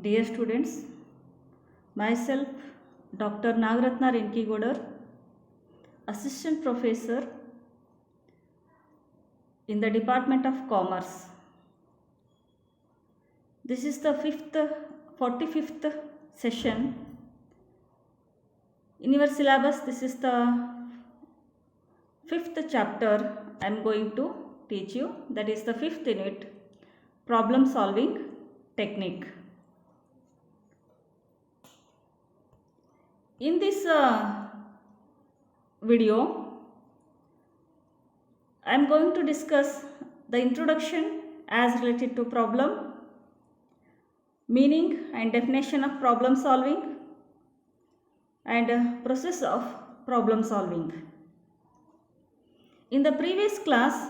Dear students, myself Dr. Nagaratna Renkigodar, Assistant Professor in the Department of Commerce. This is the 45th session. In your syllabus, this is the 5th chapter I am going to teach you. That is the 5th unit, problem solving technique. In this video, I am going to discuss the introduction as related to problem, meaning and definition of problem solving, and process of problem solving. In the previous class,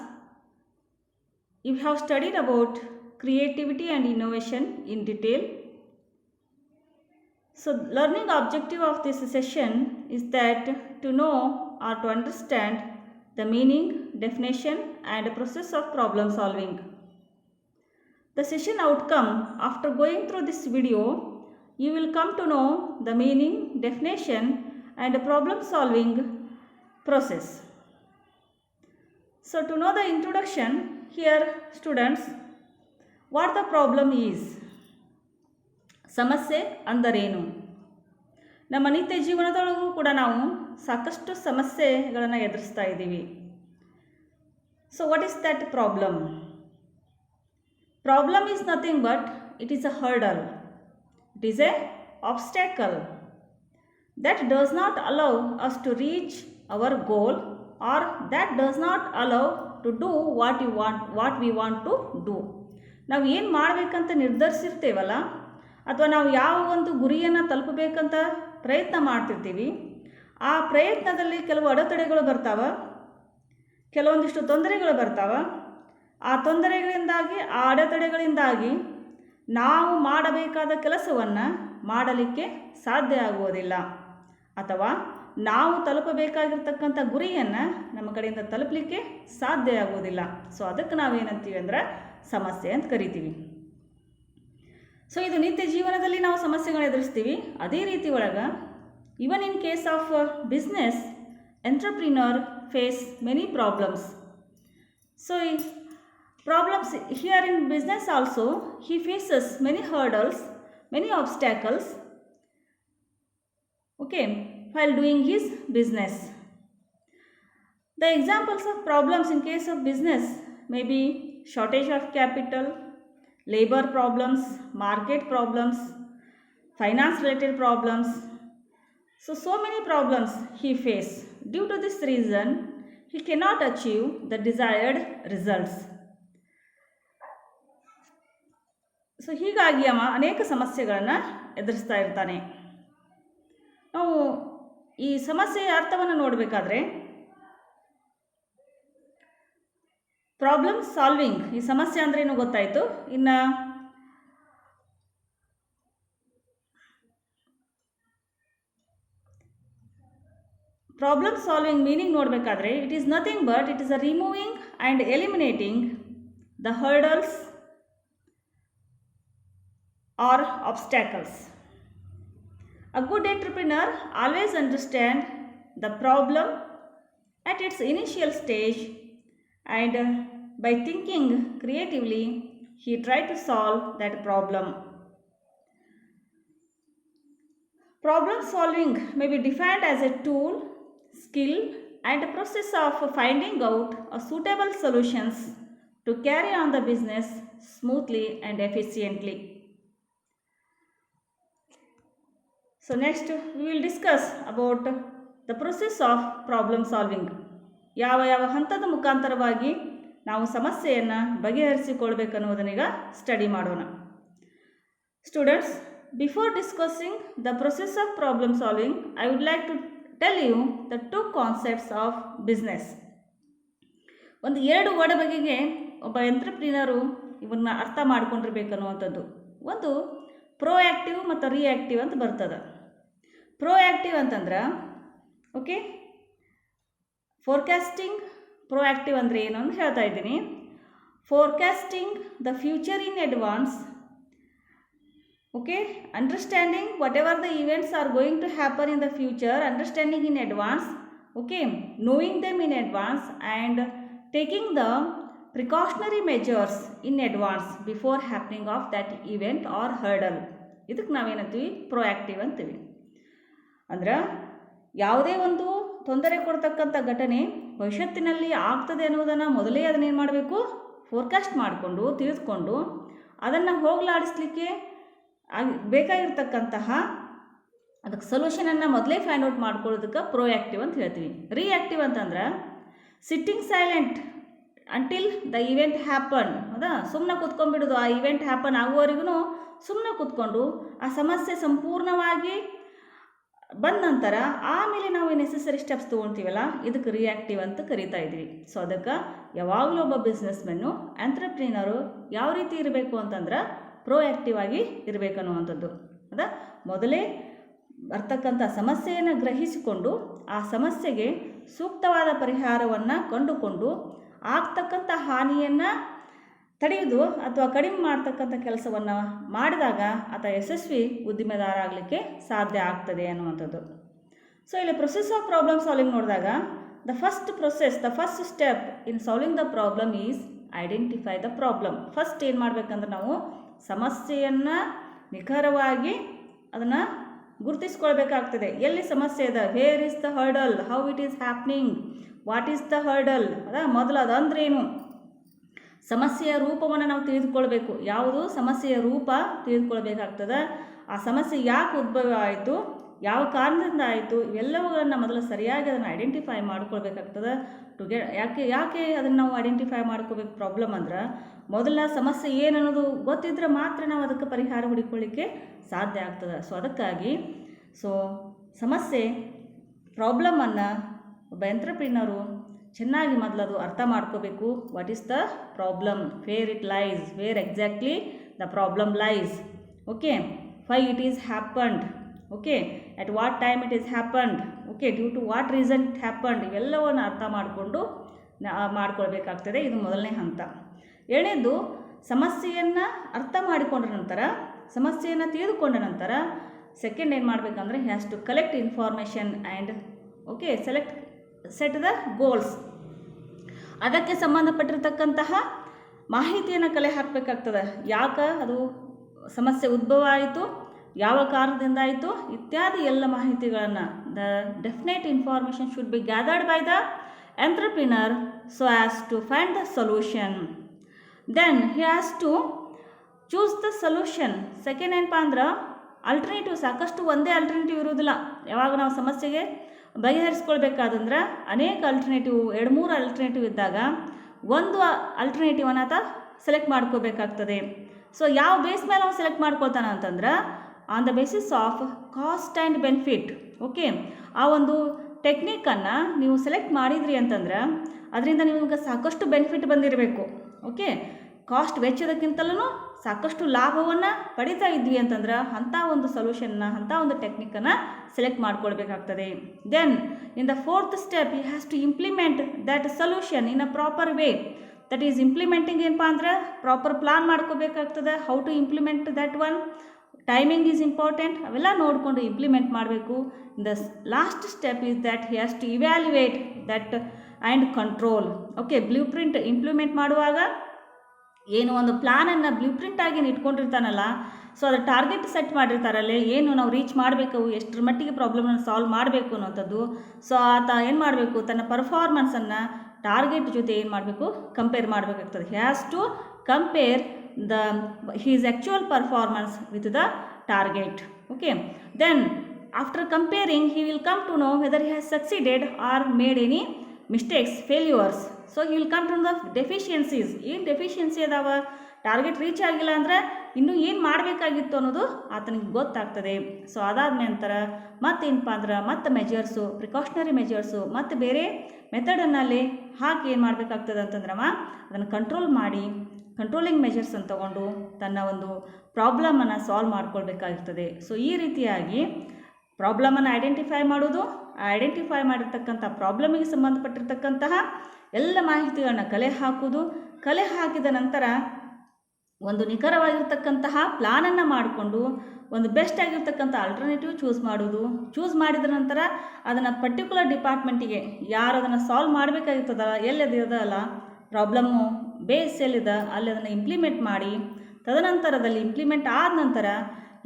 you have studied about creativity and innovation in detail. So, learning objective of this session is that to know or to understand the meaning, definition and process of problem solving. The session outcome, after going through this video, you will come to know the meaning, definition and problem solving process. So, to know the introduction, here students, what the problem is. ಸಮಸ್ಯೆ ಅಂದರೇನು? ನಮ್ಮ ನಿತ್ಯ ಜೀವನದೊಳಗೂ ಕೂಡ ನಾವು ಸಾಕಷ್ಟು ಸಮಸ್ಯೆಗಳನ್ನು ಎದುರಿಸ್ತಾ ಇದ್ದೀವಿ. So what is that problem? Problem is nothing but it is a hurdle. It is a obstacle that does not allow us to reach our goal or that does not allow to do what we want to do. ನಾವು ಏನು ಮಾಡಬೇಕಂತ ನಿರ್ಧರಿಸಿರ್ತೇವಲ್ಲ, ಅಥವಾ ನಾವು ಯಾವ ಒಂದು ಗುರಿಯನ್ನು ತಲುಪಬೇಕಂತ ಪ್ರಯತ್ನ ಮಾಡ್ತಿರ್ತೀವಿ, ಆ ಪ್ರಯತ್ನದಲ್ಲಿ ಕೆಲವು ಅಡೆತಡೆಗಳು ಬರ್ತಾವೆ, ಕೆಲವೊಂದಿಷ್ಟು ತೊಂದರೆಗಳು ಬರ್ತಾವೆ. ಆ ತೊಂದರೆಗಳಿಂದಾಗಿ, ಆ ಅಡೆತಡೆಗಳಿಂದಾಗಿ ನಾವು ಮಾಡಬೇಕಾದ ಕೆಲಸವನ್ನು ಮಾಡಲಿಕ್ಕೆ ಸಾಧ್ಯ ಆಗುವುದಿಲ್ಲ, ಅಥವಾ ನಾವು ತಲುಪಬೇಕಾಗಿರ್ತಕ್ಕಂಥ ಗುರಿಯನ್ನು ನಮ್ಮ ಕಡೆಯಿಂದ ತಲುಪಲಿಕ್ಕೆ ಸಾಧ್ಯ ಆಗುವುದಿಲ್ಲ. ಸೊ ಅದಕ್ಕೆ ನಾವೇನಂತೀವಿ ಅಂದರೆ ಸಮಸ್ಯೆ ಅಂತ ಕರಿತೀವಿ. ಸೊ ಇದು ನಿತ್ಯ ಜೀವನದಲ್ಲಿ ನಾವು ಸಮಸ್ಯೆಗಳನ್ನ ಎದುರಿಸ್ತೀವಿ. ಅದೇ ರೀತಿ ಒಳಗೆ even in case of business, entrepreneur face many problems. So ಈ problems here in business also he faces many hurdles, many obstacles, okay, while doing his business. The examples of problems in case of business may be shortage of capital, labor problems, market problems, finance related problems. So many problems he faces. Due to this reason, he cannot achieve the desired results. So ಹೀಗಾಗಿ ಅವ ಅನೇಕ ಸಮಸ್ಯೆಗಳನ್ನು ಎದುರಿಸ್ತಾ ಇರ್ತಾನೆ. ನಾವು ಈ ಸಮಸ್ಯೆಯ ಅರ್ಥವನ್ನು ನೋಡಬೇಕಾದ್ರೆ ಪ್ರಾಬ್ಲಮ್ ಸಾಲ್ವಿಂಗ್, ಈ ಸಮಸ್ಯೆ ಅಂದರೆ ಏನು ಗೊತ್ತಾಯಿತು. ಇನ್ನು ಪ್ರಾಬ್ಲಮ್ ಸಾಲ್ವಿಂಗ್ ಮೀನಿಂಗ್ ನೋಡಬೇಕಾದ್ರೆ it is nothing but it is a removing and eliminating the hurdles or obstacles. A good entrepreneur always understands the problem at its initial stage, and by thinking creatively he tries to solve that problem. Problem solving may be defined as a tool, skill and a process of finding out a suitable solutions to carry on the business smoothly and efficiently. So next we will discuss about the process of problem solving. ಯಾವ ಹಂತದ ಮುಖಾಂತರವಾಗಿ ನಾವು ಸಮಸ್ಯೆಯನ್ನು ಬಗೆಹರಿಸಿಕೊಳ್ಬೇಕನ್ನುವುದನ್ನೀಗ study ಮಾಡೋಣ. Students, before discussing the process of problem solving, I would like to tell you the 2 concepts of business. ಒಂದು 2 word ಬಗೆಗೆ ಒಬ್ಬ ಎಂಟ್ರಪ್ರಿನರು ಇವನ್ನ ಅರ್ಥ ಮಾಡ್ಕೊಂಡಿರ್ಬೇಕನ್ನುವಂಥದ್ದು. ಒಂದು ಪ್ರೋಆ್ಯಕ್ಟಿವ್ ಮತ್ತು ರಿಯಾಕ್ಟಿವ್ ಅಂತ ಬರ್ತದೆ. ಪ್ರೋಆ್ಯಕ್ಟಿವ್ ಅಂತಂದ್ರೆ ಓಕೆ, ಫೋರ್ಕಾಸ್ಟಿಂಗ್. ಪ್ರೋಆ್ಯಕ್ಟಿವ್ ಅಂದರೆ ಏನು ಅಂತ ಹೇಳ್ತಾ ಇದ್ದೀನಿ. Forecasting the future in advance Okay, understanding whatever the events are going to happen in the future, understanding in advance, okay, knowing them in advance and taking the precautionary measures in advance before happening of that event or hurdle. ಇದಕ್ಕೆ ನಾವೇನಂತೀವಿ proactive ಅಂತೀವಿ. ಅಂದ್ರೆ ಯಾವುದೇ ಒಂದು ತೊಂದರೆ ಕೊಡ್ತಕ್ಕಂಥ ಘಟನೆ ಭವಿಷ್ಯತ್ತಿನಲ್ಲಿ ಆಗ್ತದೆ ಅನ್ನೋದನ್ನು ಮೊದಲೇ ಅದನ್ನೇನು ಮಾಡಬೇಕು, ಫೋರ್ಕಾಸ್ಟ್ ಮಾಡಿಕೊಂಡು ತಿಳಿದುಕೊಂಡು ಅದನ್ನು ಹೋಗಲಾಡಿಸ್ಲಿಕ್ಕೆ ಬೇಕಾಗಿರ್ತಕ್ಕಂತಹ ಅದಕ್ಕೆ ಸೊಲ್ಯೂಷನನ್ನು ಮೊದಲೇ ಫೈಂಡ್ ಔಟ್ ಮಾಡ್ಕೊಳ್ಳೋದಕ್ಕೆ ಪ್ರೊಯಾಕ್ಟಿವ್ ಅಂತ ಹೇಳ್ತೀವಿ. ರಿಯಾಕ್ಟಿವ್ ಅಂತಂದ್ರೆ sitting silent until the event happen. ಹೌದಾ, ಸುಮ್ಮನೆ ಕೂತ್ಕೊಂಡ್ಬಿಡೋದು, ಆ ಇವೆಂಟ್ ಹ್ಯಾಪನ್ ಆಗುವವರೆಗೂ ಸುಮ್ಮನೆ ಕೂತ್ಕೊಂಡು ಆ ಸಮಸ್ಯೆ ಸಂಪೂರ್ಣವಾಗಿ ಬಂದ ನಂತರ ಆಮೇಲೆ ನಾವು ನೆಸೆಸರಿ ಸ್ಟೆಪ್ಸ್ ತೊಗೊಳ್ತೀವಲ್ಲ, ಇದಕ್ಕೆ ರಿಯಾಕ್ಟಿವ್ ಅಂತ ಕರಿತಾ ಇದ್ವಿ. ಸೊ ಅದಕ್ಕೆ ಯಾವಾಗಲೂ ಒಬ್ಬ ಬಿಸ್ನೆಸ್ಮೆನ್ನು ಎಂಟ್ರಪ್ರಿನರು ಯಾವ ರೀತಿ ಇರಬೇಕು ಅಂತಂದ್ರೆ ಪ್ರೊಯಾಕ್ಟಿವ್ ಆಗಿ ಇರಬೇಕನ್ನುವಂಥದ್ದು. ಹೌದಾ, ಮೊದಲೇ ಬರ್ತಕ್ಕಂಥ ಸಮಸ್ಯೆಯನ್ನು ಗ್ರಹಿಸಿಕೊಂಡು ಆ ಸಮಸ್ಯೆಗೆ ಸೂಕ್ತವಾದ ಪರಿಹಾರವನ್ನು ಕಂಡುಕೊಂಡು ಆಗ್ತಕ್ಕಂಥ ಹಾನಿಯನ್ನು ತಡೆಯೋದು ಅಥವಾ ಕಡಿಮೆ ಮಾಡ್ತಕ್ಕಂಥ ಕೆಲಸವನ್ನು ಮಾಡಿದಾಗ ಆತ ಯಶಸ್ವಿ ಉದ್ದಿಮೆದಾರ ಆಗಲಿಕ್ಕೆ ಸಾಧ್ಯ ಆಗ್ತದೆ ಅನ್ನುವಂಥದ್ದು. ಸೊ ಇಲ್ಲಿ ಪ್ರೊಸೆಸ್ ಆಫ್ ಪ್ರಾಬ್ಲಮ್ ಸಾಲ್ವಿಂಗ್ ನೋಡಿದಾಗ the first step in solving the problem is identify the problem. First ಏನು ಮಾಡಬೇಕಂದ್ರೆ ನಾವು ಸಮಸ್ಯೆಯನ್ನು ನಿಖರವಾಗಿ ಅದನ್ನು ಗುರುತಿಸ್ಕೊಳ್ಬೇಕಾಗ್ತದೆ. ಎಲ್ಲಿ ಸಮಸ್ಯೆ ಇದೆ, where is the hurdle, how it is happening, what is the hurdle. ಮೊದಲು ಅದಂದ್ರೇನು, ಸಮಸ್ಯೆಯ ರೂಪವನ್ನು ನಾವು ತಿಳಿದುಕೊಳ್ಬೇಕು. ಯಾವುದು ಸಮಸ್ಯೆಯ ರೂಪ ತಿಳಿದುಕೊಳ್ಬೇಕಾಗ್ತದೆ. ಆ ಸಮಸ್ಯೆ ಯಾಕೆ ಉದ್ಭವ ಆಯಿತು, ಯಾವ ಕಾರಣದಿಂದ ಆಯಿತು, ಇವೆಲ್ಲವುಗಳನ್ನು ಮೊದಲು ಸರಿಯಾಗಿ ಅದನ್ನು ಐಡೆಂಟಿಫೈ ಮಾಡ್ಕೊಳ್ಬೇಕಾಗ್ತದೆ. ಯಾಕೆ ಅದನ್ನು ನಾವು ಐಡೆಂಟಿಫೈ ಮಾಡ್ಕೋಬೇಕು ಪ್ರಾಬ್ಲಮ್ ಅಂದ್ರೆ, ಮೊದಲ ಸಮಸ್ಯೆ ಏನು ಅನ್ನೋದು ಗೊತ್ತಿದ್ರೆ ಮಾತ್ರ ನಾವು ಅದಕ್ಕೆ ಪರಿಹಾರ ಹುಡುಕೊಳ್ಳಿಕ್ಕೆ ಸಾಧ್ಯ ಆಗ್ತದೆ. ಸೊ ಅದಕ್ಕಾಗಿ ಸಮಸ್ಯೆ ಪ್ರಾಬ್ಲಮನ್ನು ಒಬ್ಬ ಎಂಟ್ರಪ್ರಿನರು ಚೆನ್ನಾಗಿ ಮೊದಲದು ಅರ್ಥ ಮಾಡ್ಕೋಬೇಕು. What is the problem, where it lies, where exactly the problem lies, okay, why it is happened, okay, at what time it is happened, okay, due to what reason it happened. ಇವೆಲ್ಲವನ್ನು ಅರ್ಥ ಮಾಡಿಕೊಂಡು ಮಾಡ್ಕೊಳ್ಬೇಕಾಗ್ತದೆ. ಇದು ಮೊದಲನೇ ಹಂತ. ಎರಡನೇದು, ಸಮಸ್ಯೆಯನ್ನು ಅರ್ಥ ಮಾಡಿಕೊಂಡ ನಂತರ, ಸಮಸ್ಯೆಯನ್ನು ತಿಳಿದುಕೊಂಡ ನಂತರ ಸೆಕೆಂಡ್ ಏನು ಮಾಡಬೇಕಂದ್ರೆ has to collect information and okay set the goals. ಅದಕ್ಕೆ ಸಂಬಂಧಪಟ್ಟಿರ್ತಕ್ಕಂತಹ ಮಾಹಿತಿಯನ್ನು ಕಲೆ ಹಾಕಬೇಕಾಗ್ತದೆ. ಯಾಕೆ ಅದು ಸಮಸ್ಯೆ ಉದ್ಭವ ಆಯಿತು, ಯಾವ ಕಾರಣದಿಂದ ಆಯಿತು ಇತ್ಯಾದಿ ಎಲ್ಲ ಮಾಹಿತಿಗಳನ್ನು the definite information should be gathered by the entrepreneur so as to find the solution. Then he has to choose the solution. Second ಏನಪ್ಪ ಅಂದ್ರೆ ಆಲ್ಟರ್ನೇಟಿವ್. ಸಾಕಷ್ಟು ಒಂದೇ ಆಲ್ಟರ್ನೇಟಿವ್ ಇರೋದಿಲ್ಲ. ಯಾವಾಗ ನಾವು ಸಮಸ್ಯೆಗೆ ಬಗೆಹರಿಸ್ಕೊಳ್ಬೇಕಾದಂದ್ರೆ ಅನೇಕ ಆಲ್ಟರ್ನೇಟಿವ್, 2-3 ಆಲ್ಟರ್ನೇಟಿವ್ ಇದ್ದಾಗ ಒಂದು ಆಲ್ಟರ್ನೇಟಿವನ್ನು ಆತ ಸೆಲೆಕ್ಟ್ ಮಾಡ್ಕೋಬೇಕಾಗ್ತದೆ. ಸೊ ಯಾವ ಬೇಸ್ ಮೇಲೆ ನಾವು ಸೆಲೆಕ್ಟ್ ಮಾಡ್ಕೊಳ್ತಾನೆ ಅಂತಂದ್ರೆ on the basis of cost and benefit. Okay, ಆ ಒಂದು ಟೆಕ್ನಿಕನ್ನು ನೀವು ಸೆಲೆಕ್ಟ್ ಮಾಡಿದ್ರಿ ಅಂತಂದ್ರೆ ಅದರಿಂದ ನಿಮಗೆ ಸಾಕಷ್ಟು ಬೆನಿಫಿಟ್ ಬಂದಿರಬೇಕು. ಓಕೆ, ಕಾಸ್ಟ್ ವೆಚ್ಚದಕ್ಕಿಂತಲೂ ಸಾಕಷ್ಟು ಲಾಭವನ್ನು ಪಡಿತಾ ಇದ್ವಿ ಅಂತಂದ್ರೆ ಅಂಥ ಒಂದು ಸೊಲ್ಯೂಷನ್ನ, ಅಂಥ ಒಂದು ಟೆಕ್ನಿಕನ್ನು ಸೆಲೆಕ್ಟ್ ಮಾಡ್ಕೊಳ್ಬೇಕಾಗ್ತದೆ. Then in the fourth step he has to implement that solution in a proper way. That is implementing ಏನಪ್ಪ ಅಂದ್ರೆ ಪ್ರಾಪರ್ ಪ್ಲಾನ್ ಮಾಡ್ಕೋಬೇಕಾಗ್ತದೆ. How to implement that one, timing is important, ಅವೆಲ್ಲ ನೋಡಿಕೊಂಡು ಇಂಪ್ಲಿಮೆಂಟ್ ಮಾಡಬೇಕು. The last step is that he has to evaluate that and control. Okay, blueprint implement ಮಾಡುವಾಗ ಏನು ಒಂದು ಪ್ಲಾನನ್ನು ಬ್ಲೂ ಪ್ರಿಂಟಾಗಿ ಇಟ್ಕೊಂಡಿರ್ತಾನಲ್ಲ, ಸೊ ಅದು ಟಾರ್ಗೆಟ್ ಸೆಟ್ ಮಾಡಿರ್ತಾರಲ್ಲೇ, ಏನು ನಾವು ರೀಚ್ ಮಾಡಬೇಕು, ಎಷ್ಟರ ಮಟ್ಟಿಗೆ ಪ್ರಾಬ್ಲಮ್ನ ಸಾಲ್ವ್ ಮಾಡಬೇಕು ಅನ್ನೋಂಥದ್ದು. ಸೊ ಆತ ಏನು ಮಾಡಬೇಕು, ತನ್ನ ಪರ್ಫಾರ್ಮೆನ್ಸನ್ನು ಟಾರ್ಗೆಟ್ ಜೊತೆ ಏನು ಮಾಡಬೇಕು, ಕಂಪೇರ್ ಮಾಡಬೇಕಾಗ್ತದೆ. He has to compare his actual performance with the target. Okay, then after comparing he will come to know whether he has succeeded or made any mistakes, failures. So he will come to know the deficiencies. ಏನು deficiency ಅದಾವ, target reach ಆಗಿಲ್ಲ ಅಂದರೆ ಇನ್ನೂ ಏನು ಮಾಡಬೇಕಾಗಿತ್ತು ಅನ್ನೋದು ಆತನಿಗೆ ಗೊತ್ತಾಗ್ತದೆ. ಸೊ ಅದಾದ ನಂತರ ಮತ್ತೇನಪ್ಪ ಅಂದ್ರೆ ಮತ್ತೆ ಮೆಜರ್ಸು, ಪ್ರಿಕಾಷನರಿ ಮೆಜರ್ಸು ಮತ್ತು ಬೇರೆ ಮೆಥಡನ್ನಲ್ಲಿ ಹಾಕಿ ಏನು ಮಾಡಬೇಕಾಗ್ತದೆ ಅಂತಂದ್ರವ ಅದನ್ನು ಕಂಟ್ರೋಲ್ ಮಾಡಿ ಕಂಟ್ರೋಲಿಂಗ್ ಮೆಜರ್ಸ್ ಅಂತ ತಗೊಂಡು ತನ್ನ ಒಂದು ಪ್ರಾಬ್ಲಮನ್ನು ಸಾಲ್ವ್ ಮಾಡ್ಕೊಳ್ಬೇಕಾಗಿರ್ತದೆ. ಸೊ ಈ ರೀತಿಯಾಗಿ ಪ್ರಾಬ್ಲಮನ್ನು ಐಡೆಂಟಿಫೈ ಮಾಡೋದು, ಐಡೆಂಟಿಫೈ ಮಾಡಿರ್ತಕ್ಕಂಥ ಪ್ರಾಬ್ಲಮಿಗೆ ಸಂಬಂಧಪಟ್ಟಿರ್ತಕ್ಕಂತಹ ಎಲ್ಲ ಮಾಹಿತಿಗಳನ್ನ ಕಲೆ ಹಾಕೋದು, ಕಲೆ ಹಾಕಿದ ನಂತರ ಒಂದು ನಿಖರವಾಗಿರ್ತಕ್ಕಂತಹ ಪ್ಲಾನನ್ನು ಮಾಡಿಕೊಂಡು ಒಂದು ಬೆಸ್ಟ್ ಆಗಿರ್ತಕ್ಕಂಥ ಆಲ್ಟರ್ನೇಟಿವ್ ಚೂಸ್ ಮಾಡಿದ ನಂತರ ಅದನ್ನು ಪರ್ಟಿಕ್ಯುಲರ್ ಡಿಪಾರ್ಟ್ಮೆಂಟಿಗೆ ಯಾರು ಅದನ್ನು ಸಾಲ್ವ್ ಮಾಡಬೇಕಾಗಿರ್ತದಲ್ಲ ಎಲ್ಲಿದೆಯಲ್ಲ ಪ್ರಾಬ್ಲಮ್ಮು ಬೇಸ್ ಎಲ್ಲಿದೆ ಅಲ್ಲಿ ಅದನ್ನು ಇಂಪ್ಲಿಮೆಂಟ್ ಮಾಡಿ, ತದನಂತರದಲ್ಲಿ ಇಂಪ್ಲಿಮೆಂಟ್ ಆದ ನಂತರ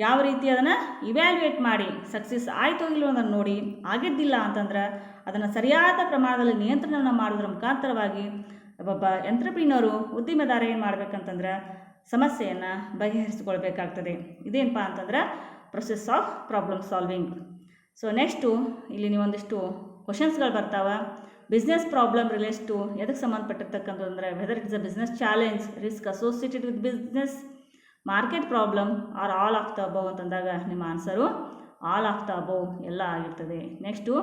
ಯಾವ ರೀತಿ ಅದನ್ನು ಇವ್ಯಾಲ್ಯೂಯೇಟ್ ಮಾಡಿ ಸಕ್ಸಸ್ ಆಯಿತು ಇಲ್ಲೋ ಅದನ್ನು ನೋಡಿ, ಆಗಿದ್ದಿಲ್ಲ ಅಂತಂದ್ರೆ ಅದನ್ನು ಸರಿಯಾದ ಪ್ರಮಾಣದಲ್ಲಿ ನಿಯಂತ್ರಣವನ್ನು ಮಾಡೋದ್ರ ಮುಖಾಂತರವಾಗಿ ಒಬ್ಬ ಎಂಟ್ರಪ್ರಿನರು ಉದ್ದಿಮೆದಾರ ಏನು ಮಾಡಬೇಕಂತಂದ್ರೆ ಸಮಸ್ಯೆಯನ್ನು ಬಗೆಹರಿಸಿಕೊಳ್ಬೇಕಾಗ್ತದೆ. ಇದೇನಪ್ಪ ಅಂತಂದ್ರೆ process of problem solving. So next ಇಲ್ಲಿ ನೀವೊಂದಿಷ್ಟು ಕ್ವಶನ್ಸ್ಗಳು ಬರ್ತಾವೆ. ಬಿಸ್ನೆಸ್ ಪ್ರಾಬ್ಲಮ್ ರಿಲೇಟ್ಸ್ ಟು ಎದಕ್ಕೆ ಸಂಬಂಧಪಟ್ಟಿರ್ತಕ್ಕಂಥದ್ದು ಅಂದರೆ whether it's a business challenge, risk associated with business, market problem or all of the above ಅಂತಂದಾಗ ನಿಮ್ಮ answer all of the above ಎಲ್ಲ ಆಗಿರ್ತದೆ. Next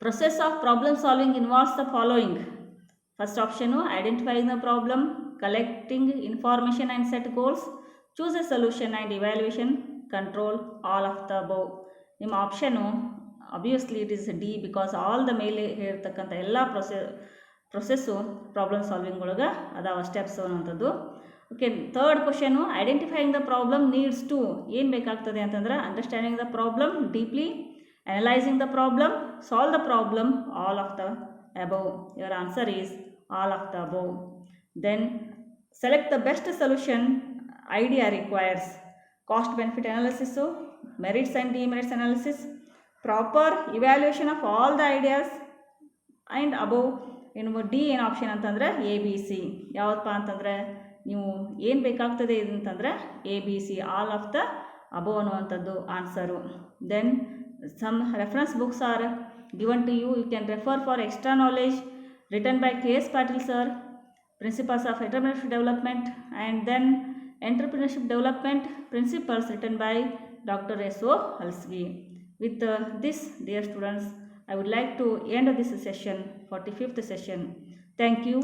process of problem solving involves the following. First option identifying the problem, collecting information and set goals, choose a solution and evaluation, control, all of the above. ನಿಮ್ಮ option obviously it is D, because all the ಮೇಲೆ ಹೇಳ್ತಕ್ಕಂಥ ಎಲ್ಲ process problem solving ಒಳಗೆ ಅದಾವ steps ಅನ್ನೋಂಥದ್ದು. Okay, third question identifying the problem needs to ಏನು ಬೇಕಾಗ್ತದೆ ಅಂತಂದ್ರೆ understanding the problem deeply, analysing the problem, solve the problem, all of the above. Your answer is all of the above. Then select the best solution idea requires cost benefit analysis, merits and demerits analysis, proper evaluation of all the ideas, and above ಏನು D ಏನು option ಅಂತಂದ್ರೆ A B C. ಯಾವತ್ತಪ್ಪ ಅಂತಂದರೆ ನೀವು ಏನು ಬೇಕಾಗ್ತದೆ ಅಂತಂದರೆ A B C, all of the above ಅನ್ನುವಂಥದ್ದು answer. Then some reference books are given to you. You can refer for extra knowledge, written by K.S. Patil sir, Principles of Entrepreneurship Development, and then Entrepreneurship Development Principles, written by Dr. S.O. Halsgi. With this, dear students, I would like to end this session, 45th session. Thank you.